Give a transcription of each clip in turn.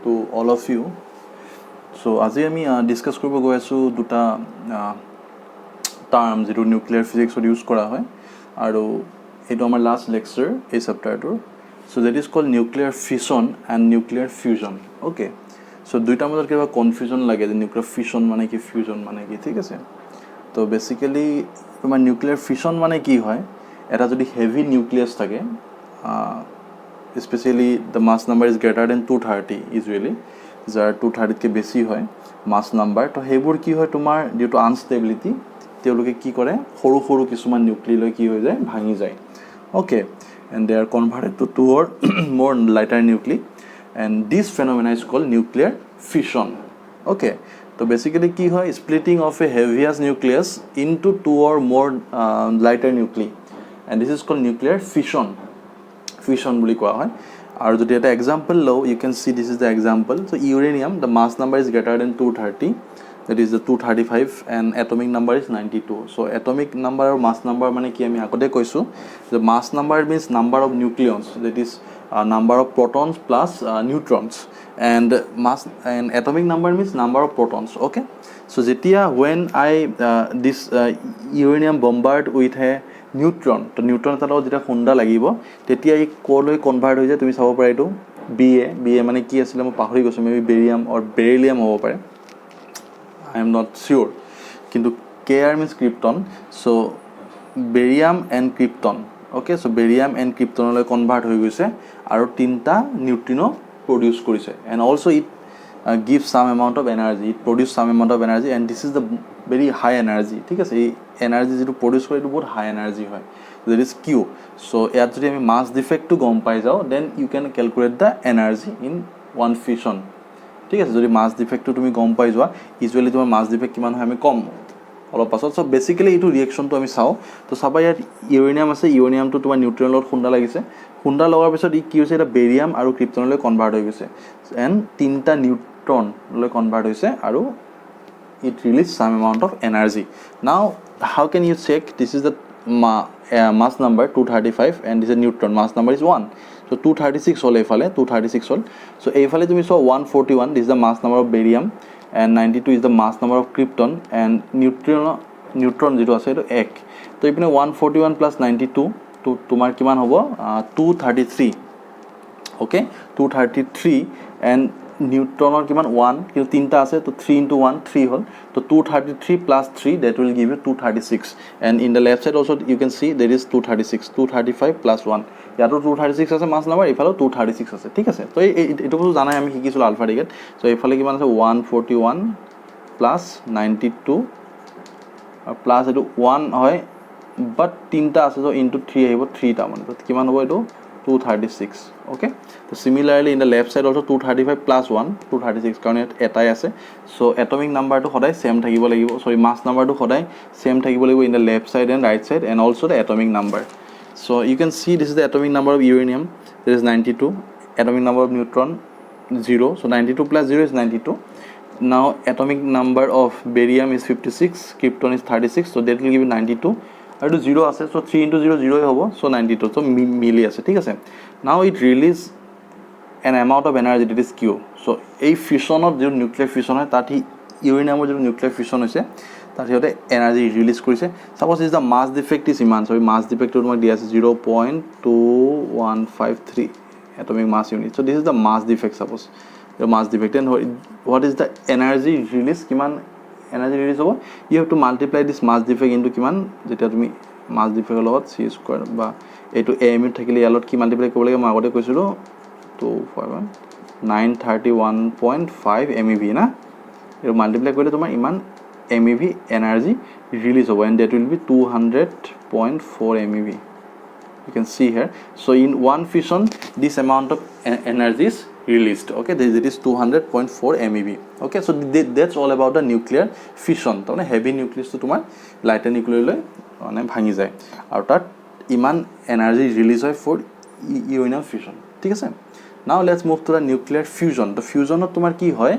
to all of you. So আজি আমি discuss কৰিব গৈ আছো দুটা টাৰ্ম যেটো নিউক্লিয়াৰ ফিজিক্সত ইউজ কৰা হয় আৰু এইটো আমাৰ লাষ্ট লেকচাৰ এই চেপ্টাৰটোৰ so that is called nuclear fission and nuclear fusion okay so দুইটাৰ মাজত কিবা কনফিউজন লাগে যে নিউক্লিয়াৰ ফিশন মানে কি ফিউজন মানে কি ঠিক আছে তো বেসিক্যালি তোমাৰ নিউক্লিয়াৰ ফিশন মানে কি হয় এটা যদি হেভি নিউক্লিয়াস থাকে especially the mass number is greater than 230 usually যাৰ 230 কে বেছি হয় mass number তো হেবোৰ কি হয় তোমাৰ due to unstability তেওঁলোকে কি কৰে সৰু সৰু কিছুমান নিউক্লিয়াই লৈ কি হৈ যায় ভাঙি যায় okay and they are converted to two or more lighter nuclei and this phenomena is called nuclear fission okay so basically ki hoy splitting of a heaviest nucleus into two or more lighter nuclei and this is called nuclear fission boli koa hoy aru jodi eta example low you can see this is the example so uranium the mass number is greater than 230 that is the 235 and atomic number is 92 so atomic number or mass number mane ki ami akote koisu the mass number means number of nucleons that is number of protons plus neutrons and mass and atomic number means number of protons okay so jetia when I this uranium bombard with a neutron to neutron talo jeta khunda lagibo tetia ei koloi convert hoye tumi sabo pare etu ba mane ki asile mo pahori gosu maybe barium or beryllium hobo pare I am not sure kintu Kr means krypton so barium and krypton okay so barium and krypton loi convert hoy goise aru tinta neutrino produce korise and also it gives some amount of energy it produce some amount of energy and this is the very high energy ঠিক আছে এই energy যেটো produce করে এটা বহুত হাই energy হয় that is q so ইয়াত যদি আমি মাস ডিফেক্ট টু গম পাই যাও then you can calculate the energy in one fission ঠিক আছে যদি মাস ডিফেক্টটো তুমি গম পাই যোৱা ইউজুয়ালি তোমাৰ মাস ডিফেক্ট কিমান হয় আমি কম অলপ পাছত সো বেসিক্যালি এটো ৰিঅ্যাকশনটো আমি চাও তো সাবা ইয়াত ইউৰেনিয়াম আছে ইউৰেনিয়ামটো তোমাৰ নিউট্ৰনৰ লগত খুন্দা লাগিছে খুন্দা লগাৰ পিছত ই কি হৈছে এটা বেৰিয়াম আৰু ক্ৰিপ্টনলৈ কনভাৰ্ট হৈ গৈছে এন্ড তিনটা নিউট্ৰন লৈ কনভাৰ্ট হৈছে আৰু it release some amount of energy now how can you check this is the mass number 235 and this is neutron mass number is 1 so 236 hole efale 236 hole so efale tumi saw 141 this is the mass number of barium and 92 is the mass number of krypton and neutron যেটো আছে এটো 1 তো ইপিনে 141 plus 92 তো তোমার কিমান হ'ব 233 okay 233 and নিউট্ৰনৰ কিমান 1 কিন্তু তিনটা আছে তো 3 into 1 3 হল তো 233 plus 3 that will give you 236 and in the left side also you can see there is 236 235 plus 1 ইয়াতো 236 আছে মাস নাম্বার এফালে 236 আছে ঠিক আছে তো এটো বস্তু জানাই আমি শিকিছিল আলফা ডিগেট সো এফালে কিমান আছে 141 plus 92 আর প্লাস এটো 1 হয় বাট তিনটা আছে সো into 3 আহিব 3 টা মানে তো কিমান হ'ব এটো 236 okay so similarly in the left side also 235 plus 1 236 কারণ এটাই আছে so atomic number to সদায় same থাকিব লাগিব sorry mass number to সদায় same থাকিব লাগিব in the left side and right side and also the atomic number so you can see this is the atomic number of uranium there is 92 atomic number of neutron 0 so 92 plus 0 is 92 now atomic number of barium is 56 krypton is 36 so that will give you 92 আর তো 0 আছে so 3 into 0 0 হ'ব so 92 তো মিলি আছে ঠিক আছে নাও it release an amount of energy that is q so এই ফিশনত যে নিউক্লিয়ার ফিশন হয় তাত ইউৰেনিয়ামৰ যে নিউক্লিয়াৰ ফিশন হৈছে তাত হতে এনাৰ্জি ৰিলিজ কৰিছে suppose is the mass defect is ইমান সো মাস ডিফেক্টটো তোমাক দিয়া আছে 0.2153 atomic mass unit so this is the mass defect suppose the mass defect and what is the energy release কিমান energy release hobo you have to multiply this mass defect into kiman jeta tumi mass defect lot c square ba etu amu thakile yalot ki multiply kobo lage ma agote koisilo 931.5 MeV na etu multiply kore tomar iman MeV energy release hobo and that will be 200.4 MeV you can see here so in one fission this amount of energy is released okay this is 200.4 MeV okay so that's all about the nuclear fission tone heavy nucleus to tomar lighter nucleus loi মানে ভাঙি যায় আৰু তাত ইমান energy release হয় for uranium fission ঠিক আছে now let's move to the nuclear fusion the fusion তোমার কি হয়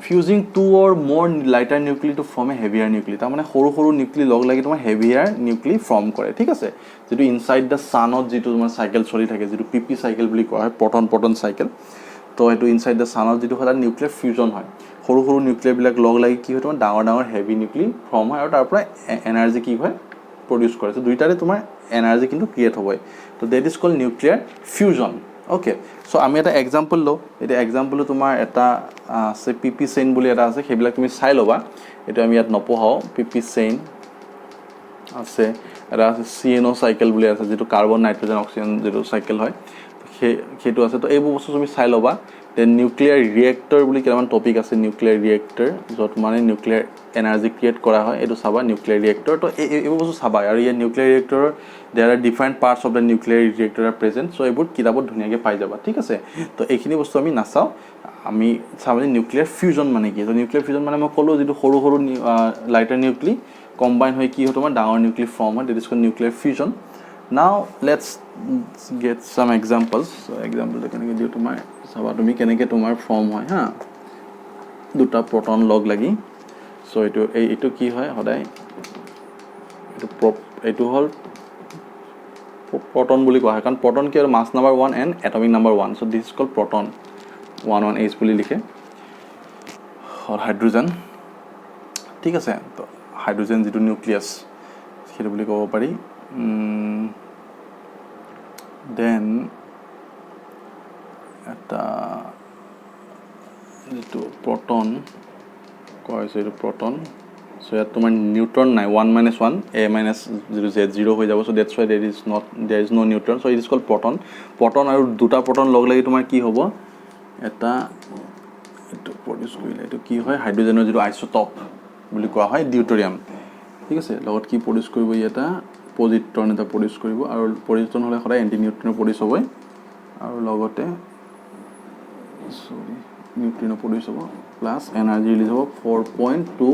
fusing two or more lighter nuclei to form a heavier nuclei তার মানে সৰু সৰু নিউক্লিয়াই লগ লাগি তোমাৰ heavier nuclei ফৰ্ম কৰে ঠিক আছে যেটো ইনসাইড দা সানত যেটো তোমাৰ সাইকেল চলি থাকে যেটো pp সাইকেল বুলি কোৱা হয় proton cycle তো এইটো ইনসাইড দ্য সানৰ যেটো হয় নিউক্লিয়াৰ ফিউজন হয় সৰু সৰু নিউক্লিয়াৰবিলাক লগ লাগি কি হয় তোমাৰ ডাঙৰ ডাঙৰ হেভি নিউক্লি ফৰ্ম হয় আৰু তাৰ পৰা এনাৰ্জি কি হয় প্ৰডিউস কৰে তো দুইটাৰে তোমাৰ এনাৰ্জি কিন্তু ক্ৰিয়েট হয় তো that is called nuclear fusion okay so আমি এটা এক্সাম্পল লও এটা এক্সাম্পল তোমাৰ এটা আছে পিপি চেইন বুলি এটা আছে সেইবিলাক তুমি চাই লবা এটা আমি ইয়াত নপঢ়াও পিপি চেইন আছে এটা আছে সিএনও সাইকেল বুলি আছে যেটো কাৰ্বন নাইট্ৰজেন অক্সিজেন যেটো সাইকেল হয় সেইটো আছে তো এই বস্তু তুমি চাই লবা দেন নিউক্লিয়াৰ ৰিয়েক্টৰ বুলি কেইটামান টপিক আছে নিউক্লিয়াৰ ৰিয়েক্টৰ য'ত মানে নিউক্লিয়াৰ এনাৰ্জি ক্ৰিয়েট কৰা হয় এইটো চাবা নিউক্লিয়াৰ ৰিয়েক্টৰ তো এই বস্তু চাবা আৰু এই নিউক্লিয়াৰ ৰিয়েক্টৰৰ there are different parts of the nuclear reactor are present so এইবোৰ কিতাবত ধুনীয়াকৈ পাই যাবা ঠিক আছে তো এইখিনি বস্তু আমি নাচাওঁ আমি চাম যে নিউক্লিয়াৰ ফিউজন মানে কি তো নিউক্লিয়াৰ ফিউজন মানে মই ক'লো যেটো সৰু সৰু লাইটাৰ নিউক্লি কম্বাইন হৈ কি হয় তোমাৰ ডাঙৰ নিউক্লি ফৰ্ম হয় that is called nuclear fusion now let's get some examples so এক্সাম্পলটো কেনেকৈ দিওঁ তোমাৰ চাবা তুমি কেনেকৈ তোমাৰ ফৰ্ম হয় হা দুটা প্ৰটন লগ লাগি সো এইটো কি হয় সদায় এইটো হ'ল proton বুলি কোৱা হয় কাৰণ proton কি আৰু mass number 1 and atomic number 1 so this is called proton 11H বুলি লিখে और হাইড্ৰোজেন ঠিক আছে তো হাইড্ৰোজেন যেটো নিউক্লিয়াস সেইটো বুলি ক'ব পাৰি দেন এটা যেটো proton কয় যেটো proton so ইয়াত তোমাৰ নিউট্ৰন নাই 1 - 1 a - z 0 হৈ যাব so that's why there is no neutron so it is called proton আৰু দুটা proton লগ লাগি তোমাৰ কি হ'ব এটা এটো প্ৰডিউস কৰিলে এটো কি হয় হাইড্ৰোজেনৰ যেটো আইসোটপ বুলি কোৱা হয় ডিউটেৰিয়াম ঠিক আছে লগত কি প্ৰডিউস কৰিব এটা পজিট্ৰন এটা প্ৰডিউস কৰিব আৰু পজিট্ৰন হলে সদায় এন্টি নিউট্ৰন প্ৰডিউস হ'ব আৰু লগতে নিউট্ৰিনো প্ৰডিউস হ'ব প্লাস এনাৰ্জি ৰিলিজ হ'ব 4.2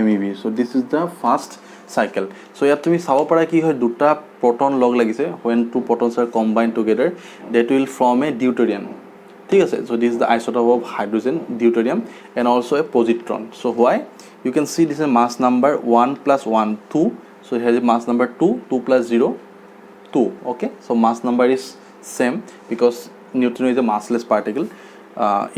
MeV so this is the first cycle so ইয়াত তুমি চাব পাৰা কি হয় দুটা proton লগ লাগিছে when two protons are combined together that will form a deuterium ঠিক আছে so this is the isotope of hydrogen deuterium and also a positron so why you can see this is mass number 1 + 1 2 so here is mass number 2 2 + 0 2 okay so mass number is same because neutrino is a massless particle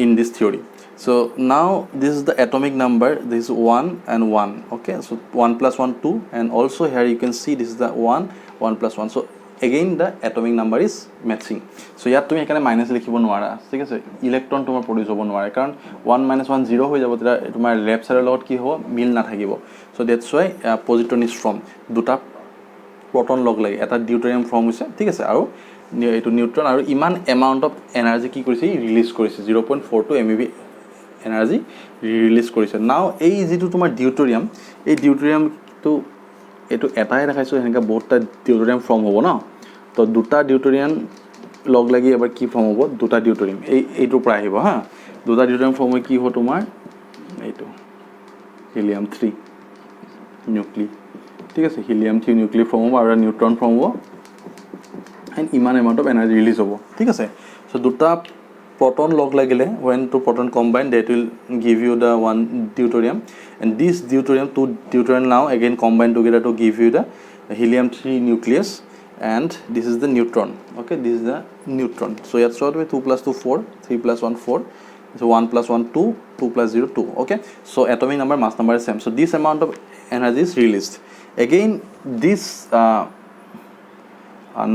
in this theory so now this is the atomic number this is 1 and 1 okay so 1 + 1 2 and also here you can see this is the 1 1 + 1 so again the atomic number is matching so ইয়াত তুমি এখানে minus লিখিব নোৱাৰা ঠিক আছে electron তোমাৰ produce হ'ব নোৱাৰে কাৰণ 1 - 1 0 হৈ যাব তেতিয়া তোমাৰ লেফট সাইডৰ লগত কি হ'ব মিল না থাকিব so that's why positron is formed দুটা proton লগ লাগি এটা deuterium ফৰ্ম হৈছে ঠিক আছে আৰু এইটো নিউট্ৰন আৰু ইমান এমাউন্ট অফ এনাৰ্জি কি কৰিছে ৰিলিজ কৰিছে 0.42 MeV এনাৰ্জি ৰিলিজ কৰিছে নাও এই যেটো তোমাৰ ডিউটেৰিয়াম এই ডিউটেৰিয়ামটো এটো এটাই দেখাইছো এনেকা বহুতটা ডিউটেৰিয়াম ফৰ্ম হ'ব না তো দুটা ডিউটেৰিয়াম লগ লাগি এবাৰ কি ফৰ্ম হ'ব দুটা ডিউটেৰিয়াম এইটো প্ৰায় আহিব হা দুটা ডিউটেৰিয়াম ফৰ্ম হৈ কি হ'ব তোমাৰ এইটো হিলিয়াম 3 নিউক্লি ঠিক আছে হিলিয়াম 3 নিউক্লি ফৰ্ম হ'ব আৰু নিউট্ৰন ফৰ্ম হ'ব and ইমান এমাউন্ট অফ এনাৰ্জি ৰিলিজ হ'ব ঠিক আছে সো দুটা proton log lagile when two proton combine that will give you the one deuterium and this deuterium two deuterium now again combine together to give you the helium 3 nucleus and this is the neutron okay this is the neutron so here short way 2 + 2 4 3 + 1 4 so 1 + 1 2 2 + 0 2 okay so atomic number mass number is same so this amount of energy is released again this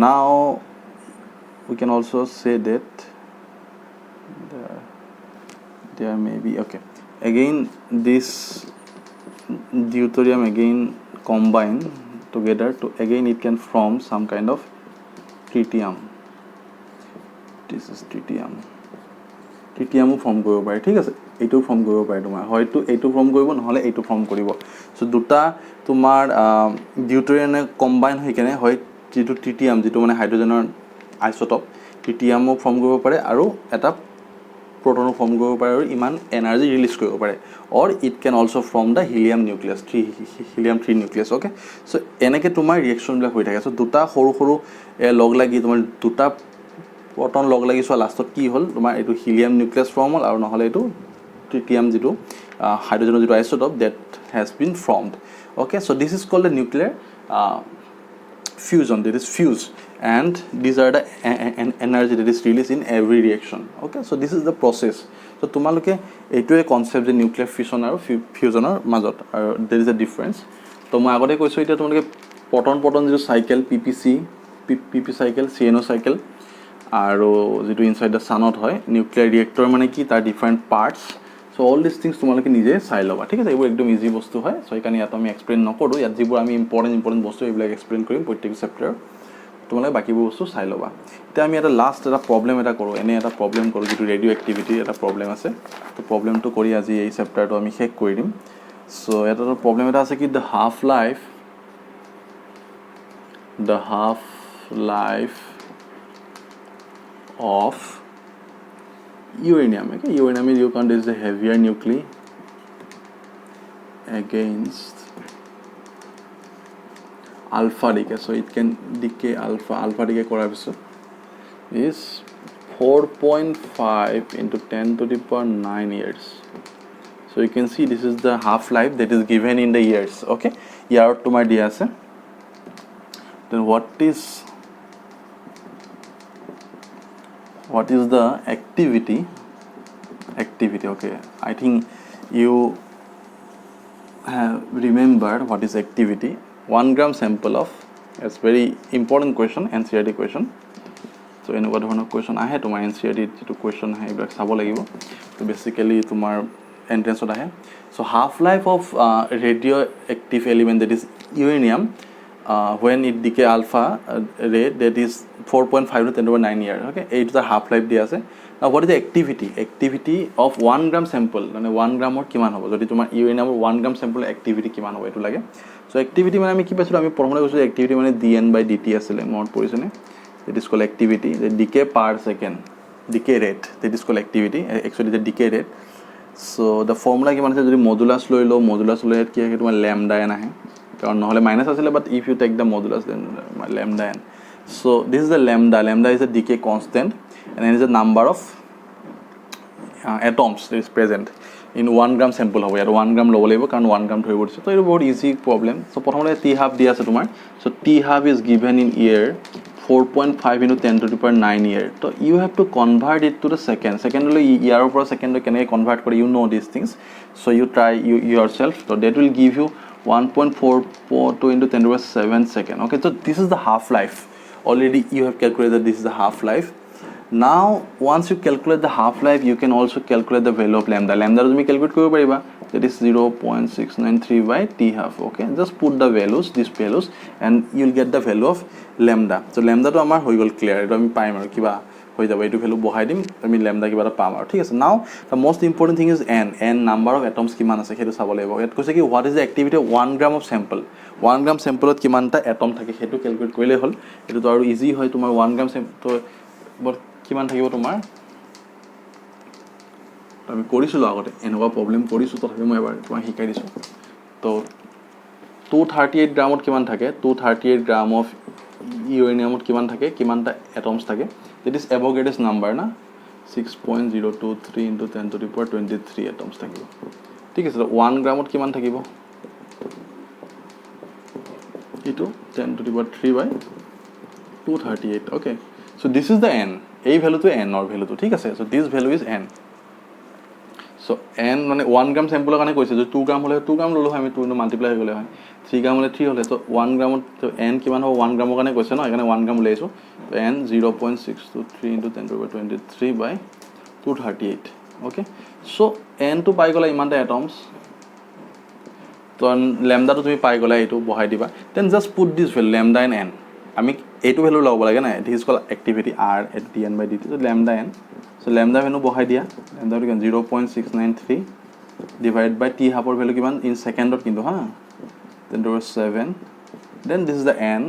now we can also say that there may be okay again this deuterium again combine together to again it can form some kind of tritium this is tritium form কৰিব পাৰে ঠিক আছে এইটো form কৰিব পাৰে তোমাৰ হয়তো এইটো ফৰ্ম কৰিব নহলে এইটো ফৰ্ম কৰিব সো দুটা তোমাৰ ডিউটেৰিয়ামে কম্বাইন হৈ কেনে হয় যেটো ট্ৰিটিয়াম যেটো মানে হাইড্ৰোজেনৰ আইসোটপ ট্ৰিটিয়ামো ফৰ্ম কৰিব পাৰে আৰু এটা proton form কৰিব পাৰে আৰু ইমান এনাৰ্জি ৰিলিজ কৰিব পাৰে or it can also form the helium nucleus 3 nucleus okay so এনেকে তোমাৰ ৰিঅ্যাকচন বিলাক হৈ থাকে so দুটা সৰু সৰু লগ লাগি তোমাৰ দুটা proton লগ লাগি সো লাষ্টত কি হ'ল তোমাৰ এটো helium nucleus form হ'ল আৰু নহলে এটো tritium যেটো হাইড্ৰোজেনৰ যেটো isotope that has been formed okay so this is called the nuclear fusion that is fuse and these are the energy that is released in every reaction. Okay, so this is the process. So তোমালোকে এইটোৱে concept যে nuclear fusion আৰু ফিউজনৰ মাজত আৰু there is a difference. তো মই আগতে কৈছোঁ এতিয়া তোমালোকে পটন যিটো চাইকেল পিপি চাইকেল CNO চাইকেল আৰু যেটো ইনসাইড দ্য সানত হয় নিউক্লিয়াৰ ৰিয়েক্টৰ মানে কি তাৰ different parts so all this things তোমালোকে নিজে চাই ল'বা ঠিক আছে এইবোৰ একদম ইজি বস্তু হয় সো এইকাৰণে ইয়াত আমি এক্সপ্লেইন নকৰোঁ ইয়াত যিবোৰ আমি ইম্পৰ্টেণ্ট বস্তু এইবিলাক এক্সপ্লেইন কৰিম প্ৰত্যেক চেপ্টাৰ তোমালোকে বাকিবোৰ বস্তু চাই ল'বা এতিয়া আমি এটা লাষ্ট এটা প্ৰব্লেম এটা কৰোঁ এনে এটা প্ৰব্লেম কৰোঁ যেটো ৰেডিঅ' এক্টিভিটিৰ এটা প্ৰব্লেম আছে তো প্ৰব্লেমটো কৰি আজি এই চেপ্টাৰটো আমি শেষ কৰি দিম সো এটা প্ৰব্লেম এটা আছে কি the half life of uranium. Okay, uranium is count is the heavier nuclei against alpha decay. So it can decay alpha decay korar piছত is 4.5 into 10 to the power 9 years. So you can see this is the half life that is given in the years. Okay, ইয়াৰ তোমাৰ দিয়া আছে then what is the activity okay I think you have remembered what is activity 1 gram sample of it's very important question NCERT question so এনেকুৱা ধৰণৰ question আহে তোমাৰ NCERT যেটো question আহে এইবিলাক চাব লাগিব তো বেসিক্যালি তোমাৰ এন্ট্ৰেন্সত আহে so half life of radioactive element that is uranium when it decay alpha rate that is 4.5 to 10 to 9 years okay it's the half life dia ase now what is the activity of 1 gram sample মানে 1 gram or কিমান হ'ব যদি তোমাৰ uranium 1 gram sample activity কিমান হ'ব এটো লাগে so activity মানে আমি কি পাইছিলো আমি প্ৰথমতে কৈছো activity মানে dN/dt আছিল মনত পৰিছে নে that is called activity the decay per second decay rate that is called activity actually the decay rate so the formula কিমান আছে যদি মডুলাস লৈ লও মডুলাস লৈ কি হয় তোমাৰ lambda n আহে কাৰণ নহলে মাইনাস আছিল but if you take the modulus then lambda n so this is the lambda is a decay constant and it is a number of atoms that is present in 1 gram sample hobo and 1 gram low level কাৰণ 1 gram ধৰিব দিছে so it is very easy problem so প্ৰথমতে t half দিয়া আছে তোমাৰ so t half is given in year 4.5 into 10 to the power 9 year so you have to convert it to the second লৈ year over second কেনে convert কৰি you know these things so you try yourself so that will give you 1.442 into 10 to the 7 second okay so this is the half life already you have calculated this is the half life now once you calculate the half life you can also calculate the value of lambda তুমি calculate কৰিব পাৰিবা that is 0.693 by t half okay just put the these values and you'll get the value of lambda so lambda to আমাৰ হৈ গল clear এটো আমি পাইম আৰু কিবা হৈ যাব এটো ভ্যালু বহাই দিম আমি lambda কিবা এটা পাম আৰু ঠিক আছে now the most important thing is n number of atoms কিমান আছে হেতু চাব লাগিব ইয়াত কৈছে কি what is the activity of 1 gram of sample 1 gram sample ত কিমানটা atom থাকে হেতু ক্যালকুলেট কৰিলে হল এটো তো আৰু ইজি হয় তোমাৰ 1 gram তো কিমান থাকিব তোমাৰ আমি কৰিছিলো আগতে এনেকুৱা প্ৰবলেম কৰিছো তথাপি মই এবাৰ তোমাক শিকাই দিছো তো 238 গ্ৰামত কিমান থাকে 238 গ্ৰাম অফ ইউৰেনিয়ামত কিমান থাকে কিমানটা এটমছ থাকে that is Avogadro's number না 6.023 into 10 to the power 23 atoms থাকিব ঠিক আছে 1 গ্ৰামত কিমান থাকিব এটো 10 to the power 3 by 238 okay so this is the n এই ভ্যালু তো n or ভ্যালু তো ঠিক আছে so this value is n so n মানে 1 গ্রাম স্যাম্পলৰ কাৰণে কৈছে যে 2 গ্রাম হলে 2 গ্রাম ললো আমি 2 মাল্টিপ্লাই হৈ গলে হয় 3 গ্রাম হলে 3 হলে তো 1 গ্রামত তো n কিমান হ'ব 1 গ্ৰামৰ কাৰণে কৈছে ন এখানে 1 গ্রাম উলাইছো তো n 0.623 into 10 to the power 23 by 238 okay so n to পাই গলা ইমানটা এটমস তো lambda তো তুমি পাই গলা এটো বহাই দিবা then just put this value lambda and n আমি এটো ভ্যালু লব লাগে না it is called activity r at dN/dt so lambda n so lambda value বহাই দিয়া lambda কি 0.693 divided by t half or value কিমান in secondত কিন্তু হা then there was 7 then this is the n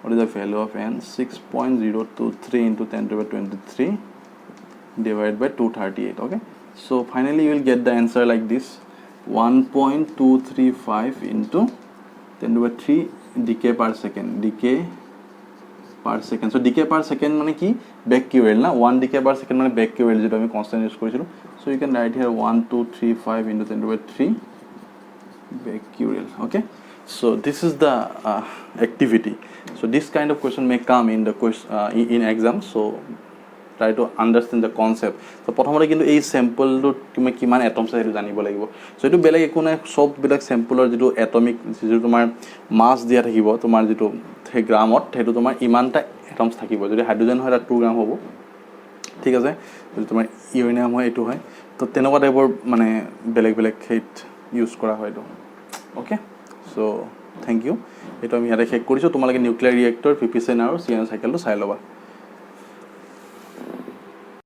what is the value of n 6.023 into 10 to the power 23 divided by 238 okay so finally you will get the answer like this 1.235 into 10 to the power 3 decay per second so decay per second মানে কি becquerel না 1 decay per second মানে becquerel যেটা আমি constant use কৰিছিলো so you can write here 1235 into 10 to the power 3 becquerel okay So this is the activity. So this kind of question may come in the in exam. So try to understand the concept. So প্ৰথমতে কিন্তু এই চেম্পলটোত তুমি কিমান atoms আছে সেইটো জানিব লাগিব। So এইটো বেলেগ একো নাই, সববিলাক চেম্পলৰ যিটো এটমিক যিটো তোমাৰ মাছ দিয়া থাকিব তোমাৰ যিটো সেই গ্ৰামত, সেইটো তোমাৰ ইমানটা এটমছ থাকিব। যদি হাইড্ৰজেন হয় তাত 2 গ্ৰাম হ'ব, ঠিক আছে। যদি তোমাৰ ইউৰেনিয়াম হয় এইটো হয়, তো তেনেকুৱা টাইপৰ মানে বেলেগ বেলেগ সেইত ইউজ কৰা হয় এইটো। অ'কে, চ' থেংক ইউ। এইটো আমি ইয়াতে শেষ কৰিছোঁ। তোমালোকে নিউক্লিয়াৰ ৰিয়েক্টৰ, পিপিচেন আৰু চিএন চাইকেলটো চাই ল'বা।